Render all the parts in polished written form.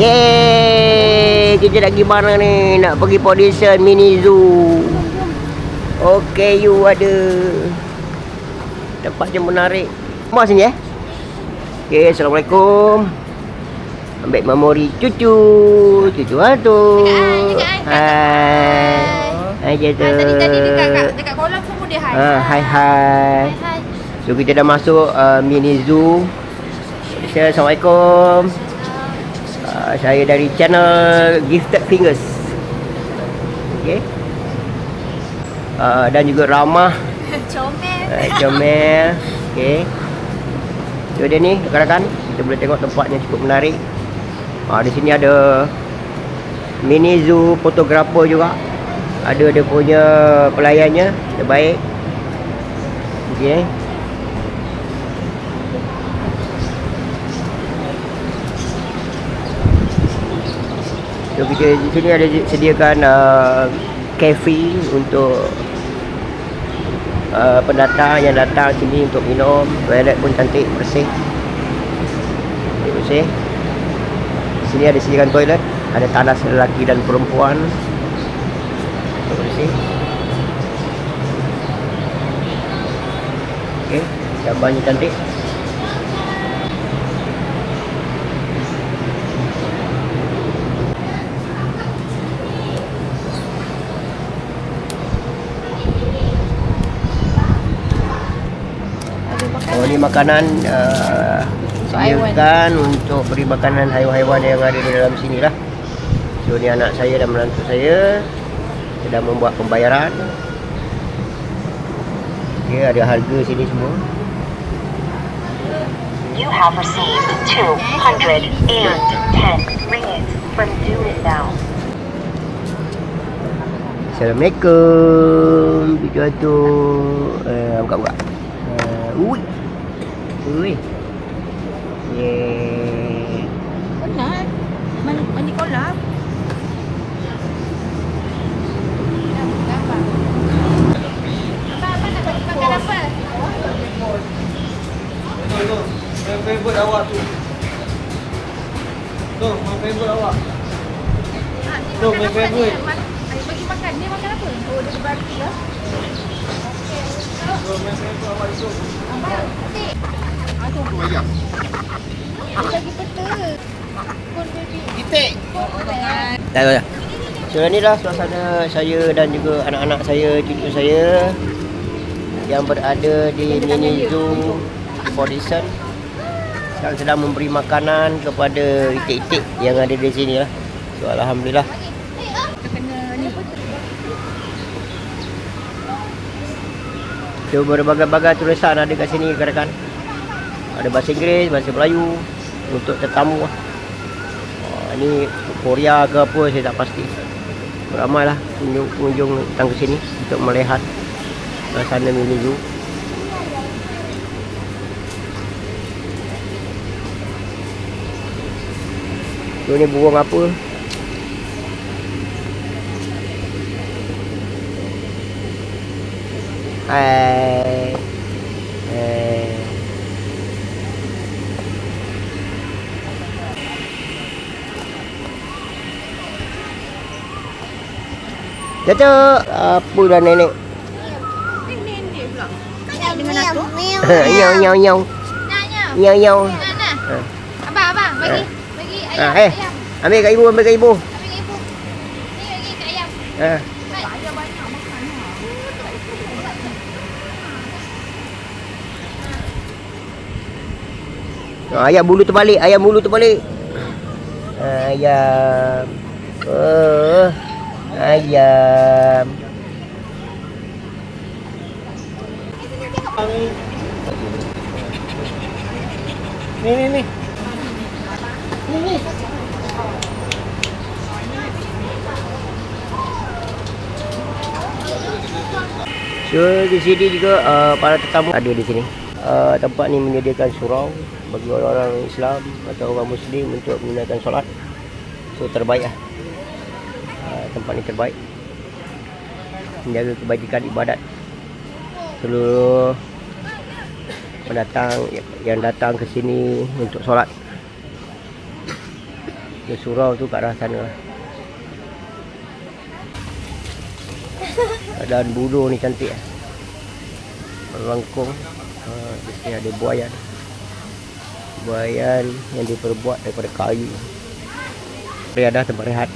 Yeay, kita nak pergi mana ni? Nak pergi Pollution Mini Zoo. Okey, you ada tempat yang menarik. Mas sini Okey, Assalamualaikum. Ambil memori cucu hantu. Hai. Hai je tu. Tadi dekat kolam semua dia hai. Hai. So kita dah masuk Mini Zoo. Assalamualaikum. Saya dari channel Gifted Fingers. Okey. Dan juga ramah. Comel. Okey. So dia ni rakan-rakan, kita boleh tengok tempatnya cukup menarik. Di sini ada mini zoo fotografer juga. Ada dia punya pelayannya, terbaik. Okey. So kita di sini ada sediakan cafe untuk pendatang yang datang sini untuk minum. Toilet pun cantik, bersih. Bersih. Di sini ada sediakan toilet, ada tandas lelaki dan perempuan. Bersih. Okey, gambarnya cantik. Ini makanan sediakan untuk beri makanan haiwan-haiwan yang ada di dalam sini lah. So ni anak saya dan menantu saya sedang membuat pembayaran. Okay, ada harga sini semua. You have received 210 ringgit from Do It Now. Assalamualaikum. Begitu. Buka-buka. Ui. Yeay. Penat. Mandi kolam. Abang nak bagi makan apa? Tu, favorite awak tu. Tu, favorite awak. Tu, favorite. Bagi makan. Dia makan apa? Oh, dia barbecue lah. Tu, favorite awak itu. Abang, asyik. Tu ayam. Dia bagi peta. Kon baby. Titik. Dah. So inilah suasana saya dan juga anak-anak saya, cucu saya yang berada di Mini Zoo Pollution. Sekarang sedang memberi makanan kepada itik-itik yang ada di sini lah. So alhamdulillah. So berbagai-bagai tulisan ada kat sini rakan-rakan. Ada bahasa Inggeris, bahasa Melayu untuk tetamu lah. Ini Korea ke apa saya tak pasti. Ramailah pengunjung datang ke sini untuk melihat suasana Mini Zoo. So ni burung apa? Hai. Datuk, apa dah nenek? Nenek pula. Kan dengan aku. Nyau. Nah. Nyau. Nah. Abang, bagi ayam. Ambil kat ibu. Ambil kat ibu. Ni bagi kat ayam. Ayam banyak makan. Ayam bulu terbalik. Ayam. Ayam. Ni. So di sini juga para tetamu ada di sini. Tempat ni menyediakan surau bagi orang-orang Islam atau orang Muslim untuk menunaikan solat. So terbaik lah. Tempat ni terbaik. Menjaga kebajikan ibadat seluruh pendatang yang datang ke sini untuk solat. Dia surau tu kat arah sana lah. Keadaan buluh ni cantik lah. Melengkung. Di sini ada buayan. Buayan yang diperbuat daripada kayu. Dia ada tempat rehat.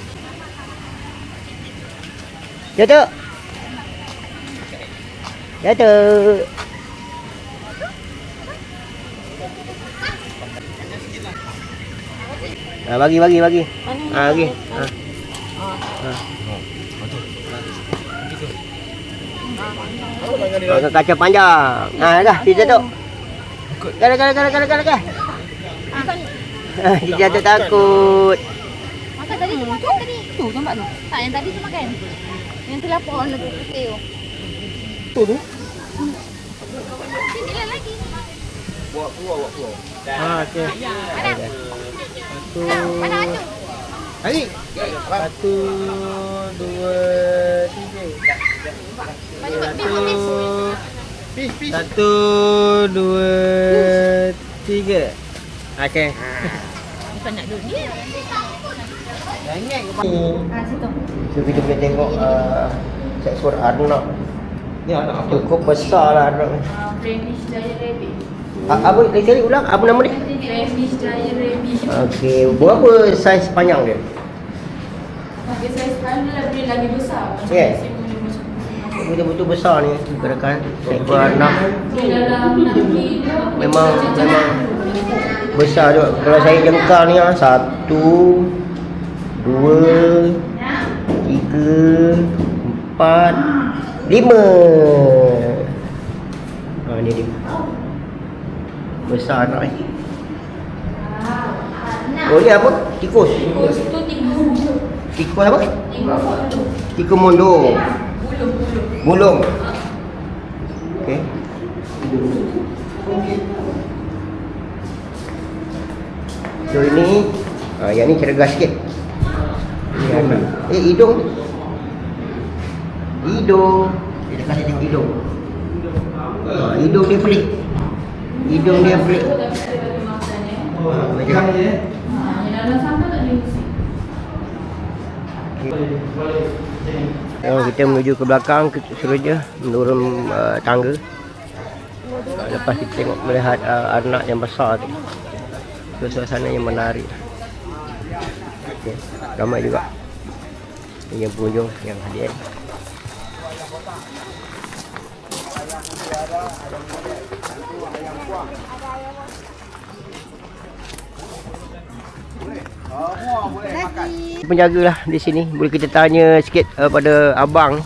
Datuk. Datuk. Bagi. Bagi. Kaca panjang. Dah, dia Datuk. Kala. Dia Datuk takut. Makan tadi tu makan tadi. Tu nampak tu. Tak, yang tadi tu makan. Yang tu lapar nak putih tu. Tu. Sini lah lagi. Buat keluar. Okey. Mana? Mana ada? Hari. 1, 2, 3. 1, 2, 3. Okey. Bukan nak duduk dia. Situ. So kita boleh tengok seksual anak. Ni anak apa? Cukup besar lah anak ni. Flemish Giant Rabbit. Apa lagi ulang? Apa nama dia? Flemish Giant Rabbit. Okey, berapa saiz panjang dia? Pakai saiz sekarang dia lagi besar. Ya. Betul-betul besar ni gerakan seksual anak. Dia dalam 6 kilo. Memang besar juga. Kalau saya jengkal ni 1, 2, 3, 4, 5. Ni dia. Besar anak ni. Oh ni apa? Tikus. Tikus tu tikus. Tikus apa? Tikus. Tikus mondok. Bulung. Okey. So ini yang ni cergas sikit. Ini anak. Hidung. Hidung. Dia dah kasi tengok hidung. Hidung dia pelik. Hidung dia pelik. Macam ni. Dalam sama tak dia mesti. Kita menuju ke belakang, suruh je menurun tangga. Lepas kita tengok melihat anak yang besar tu. Suasana yang menarik. Okay. Ramai juga yang pengunjung yang hadir. Penjagalah di sini. Boleh kita tanya sikit pada abang.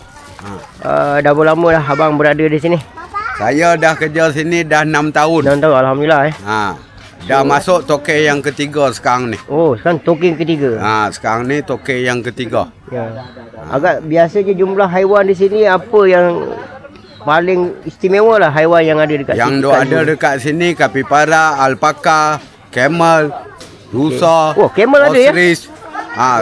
Dah berapa lama dah abang berada di sini? Saya dah kerja sini dah 6 tahun. 6 tahun, alhamdulillah. Dah masuk tokek yang ketiga sekarang ni. Oh, sekarang tokek ketiga. Sekarang ni tokek yang ketiga. Ya. Agak biasanya jumlah haiwan di sini apa yang paling istimewa lah haiwan yang ada dekat Yang sini? duk ada dekat sini kapipara, alpaka, camel, rusa, Oh, camel ada ya? ostrich.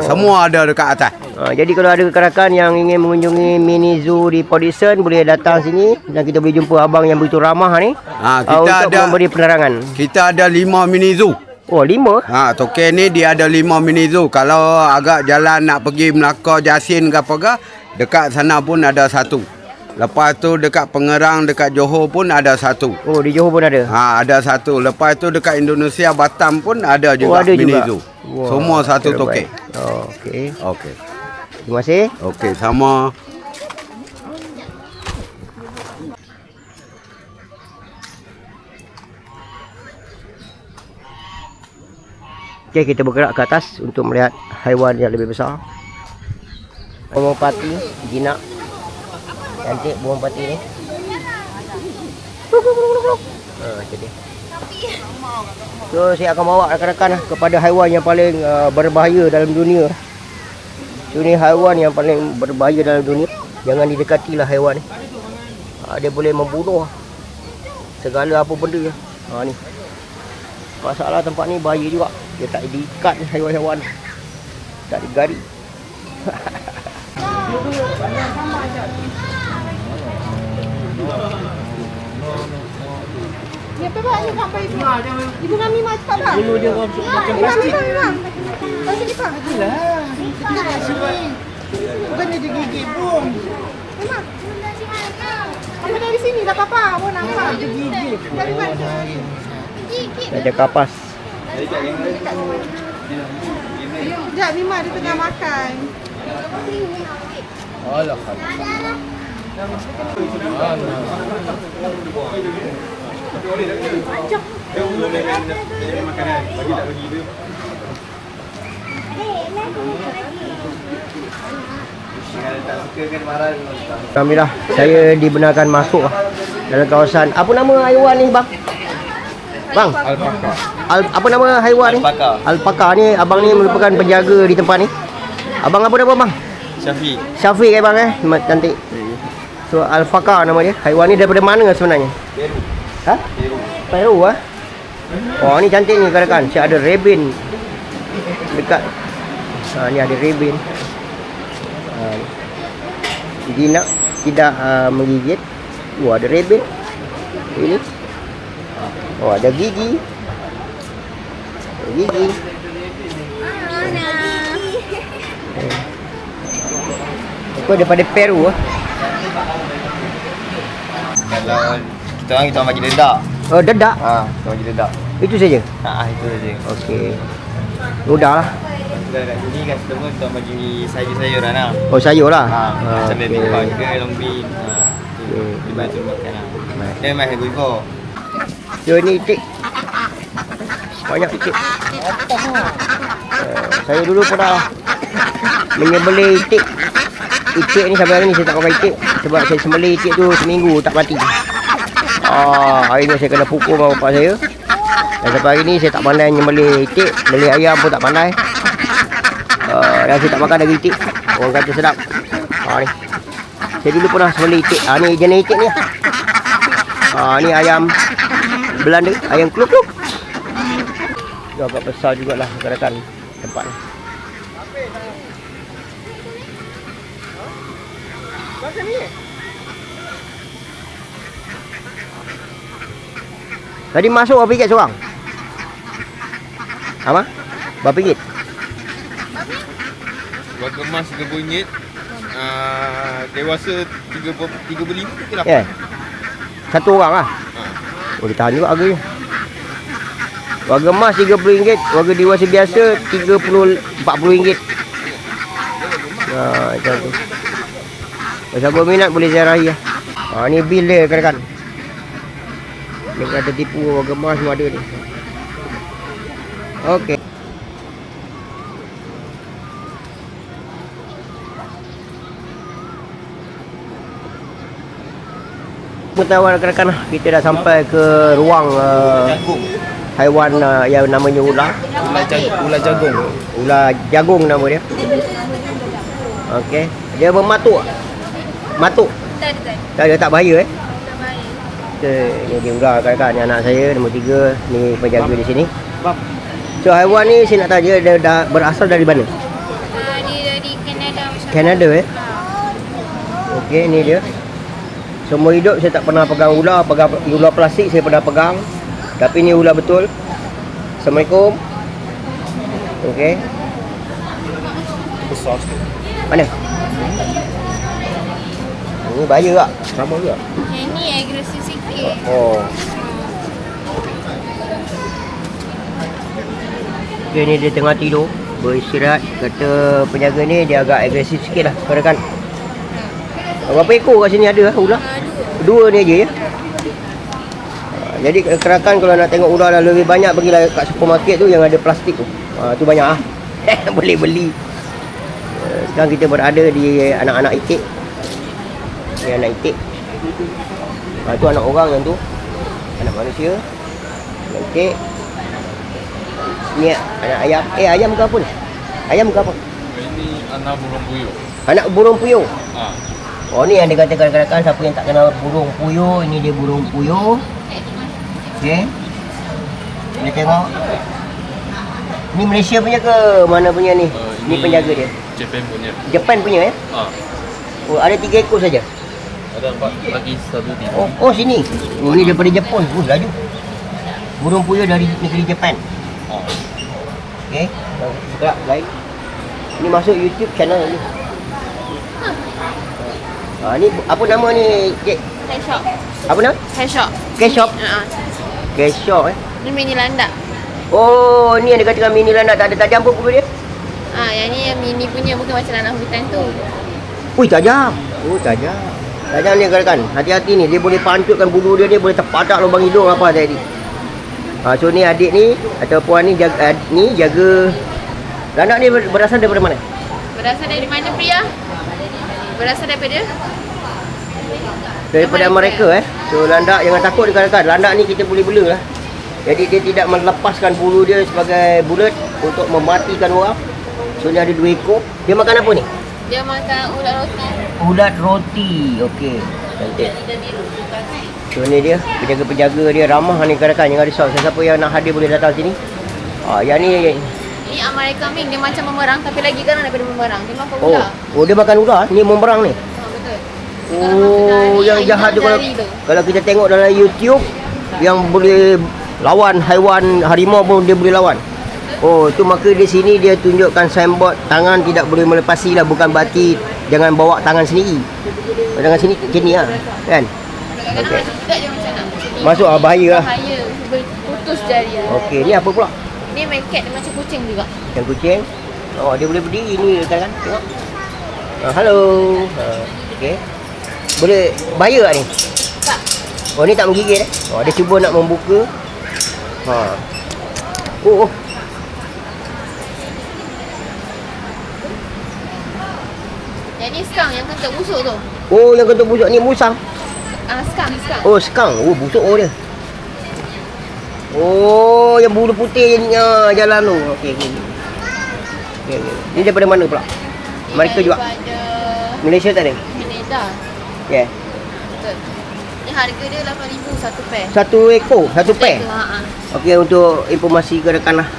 Semua ada dekat atas. Jadi kalau ada rakan yang ingin mengunjungi mini zoo di Port Dickson, boleh datang sini dan kita boleh jumpa abang yang begitu ramah ni. Kita untuk ada memberi penerangan. Kita ada 5 mini zoo. Oh, 5? Tokek ni dia ada 5 mini zoo. Kalau agak jalan nak pergi Melaka, Jasin ke apa ke, dekat sana pun ada 1. Lepas tu dekat Pengerang, dekat Johor pun ada 1. Oh, di Johor pun ada? Ada 1. Lepas tu dekat Indonesia, Batam pun ada juga ada mini juga. zoo. Wow, Semua satu tokek. Okey. Okey. Terima kasih. Okey, sama. Okey, kita bergerak ke atas untuk melihat haiwan yang lebih besar. Burung pati, jinak. Cantik burung pati ni. Macam ni. So saya akan bawa rakan-rakan kepada haiwan yang paling berbahaya dalam dunia. So ni haiwan yang paling berbahaya dalam dunia. Jangan didekatilah haiwan ni. Dia boleh membunuh segala apa benda. Ni. Masalah tempat ni bahaya juga. Dia tak diikat haiwan-haiwan. Tak digari. Ya, Pak, ni sampai ibu. Ibu kami mak cepat, Pak. Dulu dia orang macam Mami, plastik. Mami. Kau sini, Pak. Itulah. Kita kat sini. Bukannya dia gigit pun. Memang. Kamu dari sini dah, Papa. Mau nampak. Dia gigit. Dari mana? Ada kapas. Sekejap, Mima dia tengah makan. Alah. Alhamdulillah, saya dibenarkan masuk dalam kawasan. Apa nama haiwan ni, bang? Bang, Alpaka. apa nama haiwan ni? Alpaka. Alpaka ni, abang ni merupakan penjaga di tempat ni. Abang apa nama bang? Syafiq. Syafiq bang cantik. So alpaka nama dia. Haiwan ni daripada mana sebenarnya? Peru. Ha? Peru. Peru Oh, ni cantik ni kan. Saya ada rebin dekat. Ni ada rebin. Jinak tidak menggigit. Ada rebin. Ini. Ada gigi. Gigi. Aku daripada Peru Kalau kita orang bagi dedak. Oh, dedak. Kita bagi dedak. Itu saja. Itu saja. Okey. Mudahlah. Dah kat sini kat situ pun kita bagi sayur-sayuran lah. Oh, sayur lah. Macam baby okey. corn ke long bean. Okey. Dia bantu makan lah. Baik. Dia memang herbivore. So ni itik. Banyak itik. Saya dulu pernah menyembelih itik. Itik ni sampai hari ni saya tak pakai itik. Sebab saya sembelih itik tu seminggu tak mati. Hari ni saya kena pukul dengan bapak saya. Dan sampai hari ni saya tak pandai menyembelih itik. Beli ayam pun tak pandai. Dan saya tak makan daging itik. Orang kata sedap. Ni. Saya dulu pernah sembelih itik. Ni jenis itik ni. Ni ayam Belanda, ayam kluk-kluk. Dia agak besar jugalah rakan tempat ni. Tadi masuk berapa ringgit seorang? Apa? Berapa ringgit? Warga emas RM30, dewasa 35 ke 8. Ya. Satu orang lah. Oh, dia tahan juga harganya. Warga emas RM30, warga dewasa biasa RM40 macam tu. Kalau siapa minat boleh ziarahi lah. Ni bil dia kan. Dia kata tipu warga emas semua ada ni. Okey. Pengetahuan rakan-rakan, kita dah sampai ke ruang Jagung. haiwan yang namanya ular. Ular jagung. Ular jagung nama dia. Okey. Dia bermatuk. Matuk. Tak. Dia tak bahaya Ni dia ular rakan-rakan. Ni anak saya nombor 3, ni penjaga di sini. So haiwan ni saya nak tanya dia dah berasal dari mana? Dia dari Kanada macam. Kanada Okey, ni dia. Semua hidup saya tak pernah pegang ular plastik saya pernah pegang. Tapi ni ular betul. Assalamualaikum. Okey. Besar sikit. Mana? Ini bahaya tak? Sama ke? Yang ni agresif sikit. Oh. Okay, ni dia tengah tidur beristirahat. Kata penjaga ni dia agak agresif sikit lah kan. Berapa ekor kat sini ada ular? Dua ni aja ya. Jadi kerakan kalau nak tengok ular dah lebih banyak pergilah kat supermarket tu yang ada plastik tu. Tu banyak ah. Boleh beli. Sekarang kita berada di anak-anak itik. Ni anak itik. Tu anak orang yang tu. Anak manusia. Anak itik. Ni anak ayam. Ayam ke apa ni? Ayam ke apa? Ini anak burung puyuh. Anak burung puyuh. Ha. Ni yang dia kata rakan-rakan, siapa yang tak kenal burung puyuh, ini dia burung puyuh. Okey. Boleh tengok. Ni Malaysia punya ke mana punya ni? Ni penjaga dia. Japan punya. Jepun punya Oh, ada 3 ekor saja. Ada 4 lagi 1 di. Oh sini. Oh, ni daripada Jepun. Laju. Burung puyuh dari negeri Jepun. Oh. Okey. Gerak lain. Ni masuk YouTube channel ni. Ni apa nama ni, Cik? Headshot. Apa nama? Headshot. Keshop. Ha. Keshop Ni mini landak. Oh, ni yang dikatakan mini landak tak ada tajam pun pukul dia. Yang ni yang mini punya, bukan macam landak hutan tu. Ui, tajam. Oh, tajam. Tajam ni kan. Hati-hati ni, dia boleh pancutkan bulu dia, dia boleh terpadak lubang hidung apa tadi. So ni adik ni atau puan ni jaga landak ni berasal daripada mana? Berasal dari mana, Priya? Berasal daripada Amerika. So landak jangan takut dikatakan. Landak ni kita boleh bela lah. Jadi dia tidak melepaskan bulu dia sebagai bulat untuk mematikan orang. So ni ada 2 ekor. Dia makan apa ni? dia makan ulat roti. Ulat roti. Okey. Cantik. So ni dia penjaga-penjaga dia ramah ni kadang-kadang. Jangan risau. Siapa yang nak hadir boleh datang sini. Yang ni Ni American Mink, dia macam memerang tapi lagi garang daripada memerang. Dia makan Oh, ular. dia makan ular. Ni memerang ni. Betul. Oh, yang jahat tu kalau kita tengok dalam YouTube yang boleh lawan haiwan harimau pun dia boleh lawan. Oh, tu maka di sini dia tunjukkan signboard tangan tidak boleh melepasi lah, bukan berarti jangan bawa tangan sendiri. Tangan sini sini lah, kan? Kadang-kadang tidak je macam nak. Masuk bahaya lah. Bahaya. Putus jari. Okey, ni apa pula? Ni cat, dia macam kucing juga. Yang kucing. Oh, dia boleh berdiri ni kan? Tengok. Hello. Okey. Boleh bahaya tak ni? Tak. Oh, ni tak menggigit dia cuba nak membuka. Oh. Yang ni skunk yang kentut busuk tu. Oh, yang kentut busuk ni musang. Skunk. Oh, skunk. Oh, busuk dia. Oh, yang bulu putih ni jalan tu. Okey. Ni daripada mana pula? Amerika juga. Daripada Malaysia tak ada? Canada. Ya. Yeah. Betul. Ni harga dia 8,000 satu pair. Satu ekor, satu pair. Ha. Okey, untuk informasi ke rakan lah.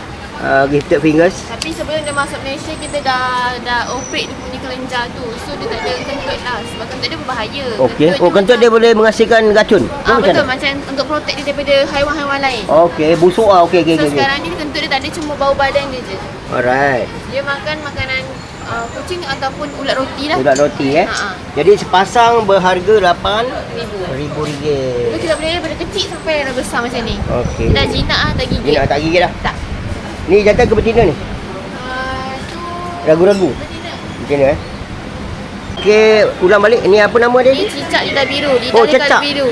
Gifted Fingers. Tapi sebelum dia masuk Malaysia, kita dah operate dia punya kelenjar tu. So dia tak ada kentut lah. Sebab kentut dia berbahaya. Okey. Oh, kentut dia boleh menghasilkan racun. Betul, macam untuk protect dia daripada haiwan-haiwan lain. Okey, busuk ah. Okey. So sekarang ni kentut dia tak ada, cuma bau badan dia je. Alright. Dia makan makanan kucing ataupun ulat roti lah. Ulat roti Jadi sepasang berharga RM8,000. Itu kita boleh daripada kecil sampai dah besar macam ni. Okey. Dah jinak tak gigit. Jinak tak gigit dah? Tak. Ni jantan ke betina ni? Tu Ragu-ragu. Betina Okey, ulang balik. Ni apa nama dia ni ni? cicak lidah biru. Lidah Oh, dia cicak. colour biru.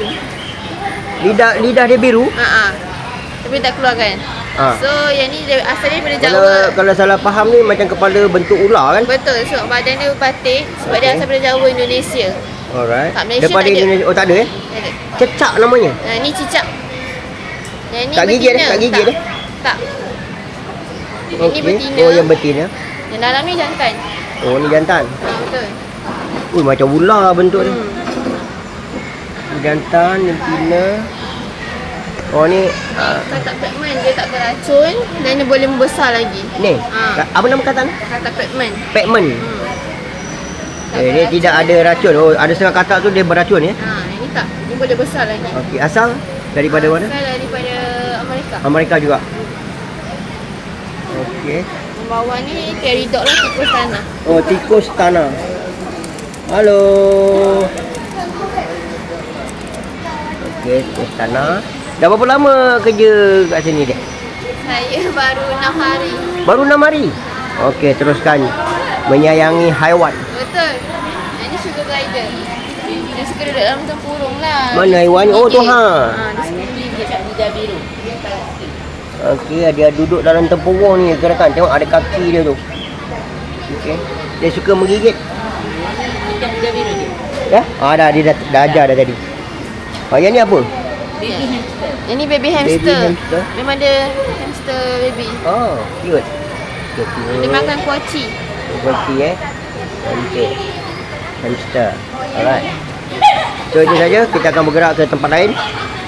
Lidah dia biru. Tapi tak keluarkan. So yang ni asal dia daripada Kalau Jawa. kalau salah faham ni macam kepala bentuk ular kan? Betul. So badan dia batik sebab dia asal daripada Jawa, Indonesia. Alright. Kat Malaysia Daripada tak ada. Indonesia. Oh, tak ada Tak ada. Cecak namanya. Ni cicak. Yang ni Tak gigit betina. tak gigit tak. Tak. Yang ni Okey. betina. Oh, yang betina. Yang dalam ni jantan. Oh, ni jantan. Betul. Ui, macam ular bentuk dia. Ni jantan, ni betina. Oh, ni Katak pigment, dia tak beracun dan dia boleh membesar lagi. ni. Ha. Apa nama katak ni? Katak pigment. Pigment. Tak Dia beracun. tidak ada racun. Oh, ada setengah katak tu dia beracun ya. Ini tak. Ini boleh besar lagi. Okey, asal daripada mana? Asal daripada Amerika. Amerika juga. Okey. Yang bawah ni peridot lah, tikus tanah. Oh, tikus tanah. Halo. Okey, tikus tanah. Dah berapa lama kerja kat sini dia? Saya baru 6 hari. Baru 6 hari. Okey, teruskan menyayangi haiwan. Betul. Yang ni sugar glider. Dia suka duduk dalam tempurung lah. Mana haiwan ni? Oh, tu Gigit. ha. Dia suka gigit kat lidah biru. Okey, dia duduk dalam tempurung ni. Kirakan tengok ada kaki dia tu. Okey. Dia suka menggigit. Ikan lidah biru dia. Ya? Dah dia dah ajar dah tadi. Yang ni apa? Baby hamster. Yang ni baby hamster. Baby hamster. Memang dia hamster baby. Oh, cute. Dia makan kuaci. Kuaci cantik. Hamster. Alright. So itu saja, kita akan bergerak ke tempat lain.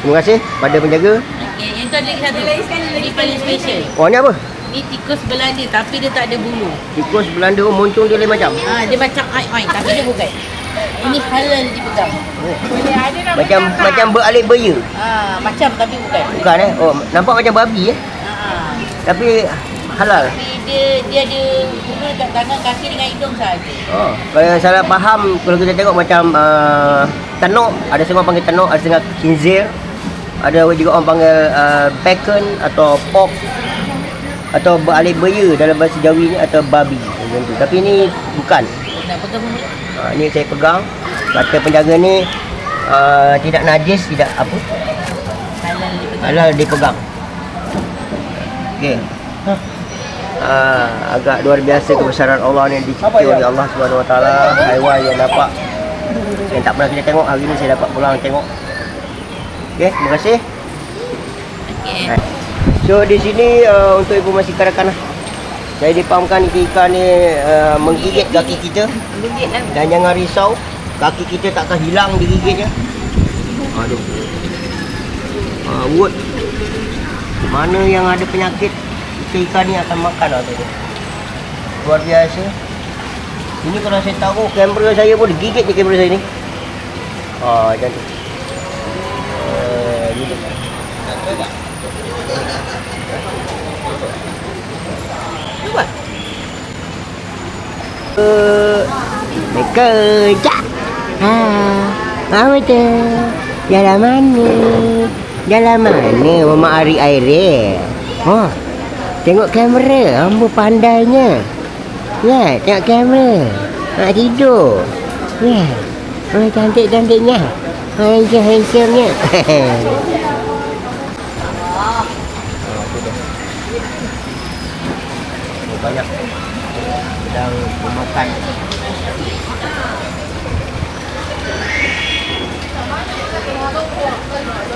Terima kasih pada penjaga. Okay, yang tu ada lagi satu lagi paling special. Oh, ni apa? Ni tikus Belanda tapi dia tak ada bulu. Tikus Belanda, moncong dia lain macam. Dia macam oink-oink tapi dia bukan. Ini halal dipegang. Macam beralih beya. Macam tapi bukan. Bukan Oh, nampak macam babi Tapi halal. Tapi dia ada guna kat tangan, kaki dengan hidung saja. Oh, kalau yang salah faham, kalau kita tengok macam tenok, ada setengah panggil tenok, ada setengah khinzir, ada juga orang panggil bacon atau pork atau beralih beya dalam bahasa Jawi ni, atau babi macam tu. Tapi ni bukan. Nak pegang pun boleh. Ni saya pegang. Kata penjaga ni tidak najis, tidak apa, Halal dipegang. halal dipegang. Okey. Agak luar biasa kebesaran Allah ni dicipta oleh Allah Subhanahu Wa Taala. Haiwan yang dapat, yang tak pernah kita tengok, hari ni saya dapat pulang tengok. Okey, terima kasih. Okey. So di sini untuk informasi rakan-rakan, saya dipahamkan ikan ni menggigit kaki kita. Dan jangan risau, kaki kita takkan hilang digigitnya. Aduh. Wood. Mana yang ada penyakit, ikan ni akan makan atau tu. Luar biasa. Ini kalau saya tahu, kamera saya pun digigit je kamera saya ni. Macam tu. Gini. Cuba. Kejap. Apa tu? Jalan mana? Jalan mana Mama Ari air? Tengok kamera, ambo pandainya. Ya, tengok kamera. Nak tidur. Ya. Cantik-cantiknya. Handsome-handsome-nya. Banyak sedang memakan.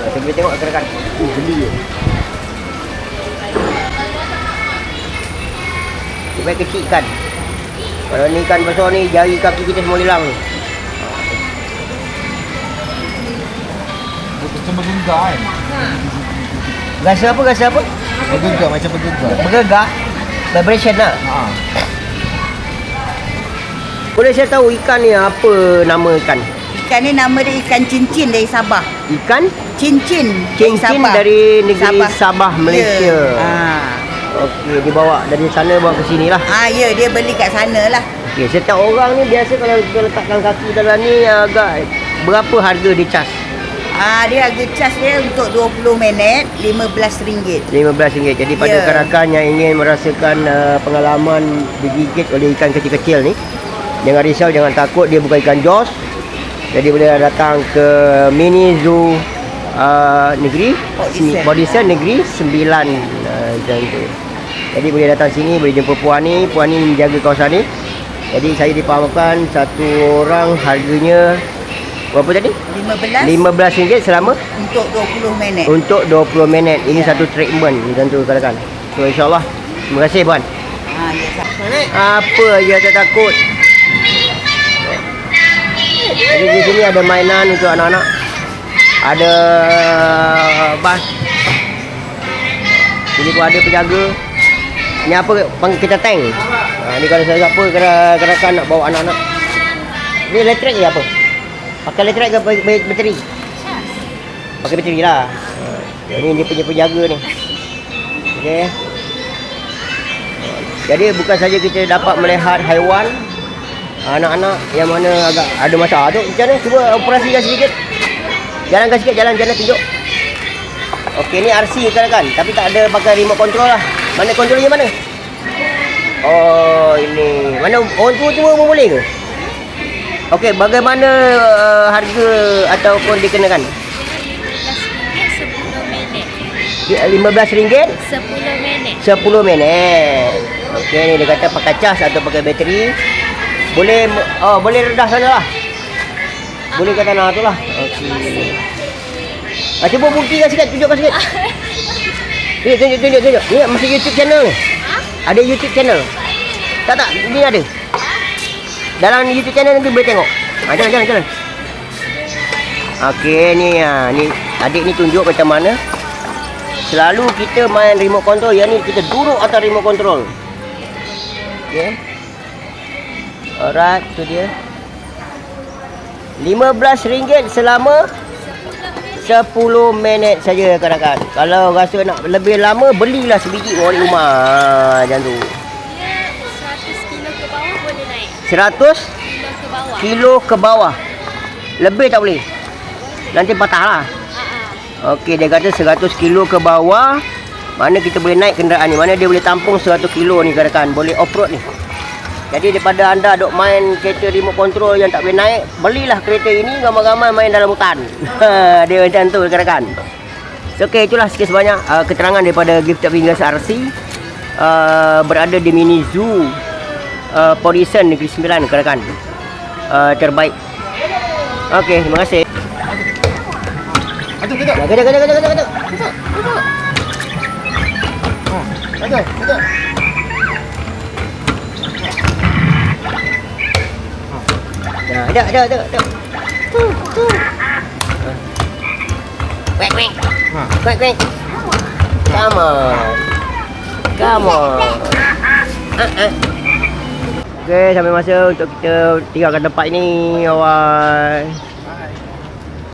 Kita boleh tengok rekan-rekan. Geli je. Sebaik kecil ikan. Kalau ni ikan besar ni, jari kaki kita semua hilang. Macam bergegar kan? Rasa apa? Rasa apa? Bergegar, macam bergegar. Bergerak. Vibration lah. Boleh saya tahu ikan ni apa nama ikan? Ikan ni nama dia ikan cincin dari Sabah. Ikan Cincin cincin dari negeri Sabah, Malaysia. Ya. Okey, dibawa dari sana bawa ke sini lah. Ya, dia beli kat sana lah. Okey, setiap orang ni biasa kalau letakkan kaki dalam ni agak berapa harga dia cas? Dia harga cas dia untuk 20 minit RM15. RM15. Jadi pada rakan-rakan yang ingin merasakan pengalaman digigit oleh ikan kecil-kecil ni, jangan risau, jangan takut, dia bukan ikan Jaws. Jadi boleh datang ke mini zoo negeri Bodison Negeri 9 macam tu. Jadi boleh datang sini, boleh jumpa puan ni menjaga kawasan ni. Jadi saya dipahamkan satu orang harganya berapa tadi? RM15 selama untuk 20 minit. Untuk 20 minit. Ini satu treatment macam tu kan. So insya-Allah. Terima kasih puan. Apa je tak takut. Jadi di sini ada mainan untuk anak-anak. Ada bas. Sini pun ada penjaga. Ni apa panggil kita tank. Ni kalau saya apa rakan nak bawa anak-anak. Ni elektrik ke apa? Pakai elektrik ke bateri? Pakai bateri lah. Ni dia punya penjaga ni. Okey. Jadi bukan saja kita dapat melihat haiwan, anak-anak yang mana agak ada masalah tu. Macam mana? Cuba operasikan sedikit. Jalankan sikit, jalan tunjuk. Okey, ni RC kan, tapi tak ada pakai remote control lah. Mana kontrolnya mana? Oh, ini. Mana orang tua pun boleh ke? Okey, bagaimana harga ataupun dikenakan? RM15 10 minit. Okey, ni dia kata pakai cas atau pakai bateri. Boleh boleh redah sana lah. Boleh kat tanah tu lah. Okey. Cuba buktikan sikit, tunjukkan sikit. Ni tunjuk. Ni masih YouTube channel ni. Ada YouTube channel. Tak, ni ada. Dalam YouTube channel nanti boleh tengok. Jalan. Okey, ni adik ni tunjuk macam mana. Selalu kita main remote control, yang ni kita duduk atas remote control. Okey. Alright, tu dia. RM15 selama 10 minit saja kanak-kanak. Kalau rasa nak lebih lama, belilah sebiji bawa di rumah. Macam tu. Dia 100 kilo ke bawah boleh naik. 100 Kilo ke bawah. kilo ke bawah. Lebih tak boleh. Nanti patah lah. Okey, dia kata 100 kilo ke bawah. Mana kita boleh naik kenderaan ni. Mana dia boleh tampung 100 kilo ni kanak-kanak. Boleh off-road ni. Jadi daripada anda duk main kereta remote control yang tak boleh naik, belilah kereta ini, ramai-ramai main dalam hutan. Dia macam tu kanak-kanak. So, okey, itulah sikit sebanyak keterangan daripada Gifted Fingers RC. Berada di mini zoo Porison Negeri Sembilan kanak-kanak. Terbaik. Okey, terima kasih. Aduh, kejap. Kejap. Kejap. Ada. Quack. Come on. Okey, sampai masa untuk kita tinggalkan tempat ini. Awal.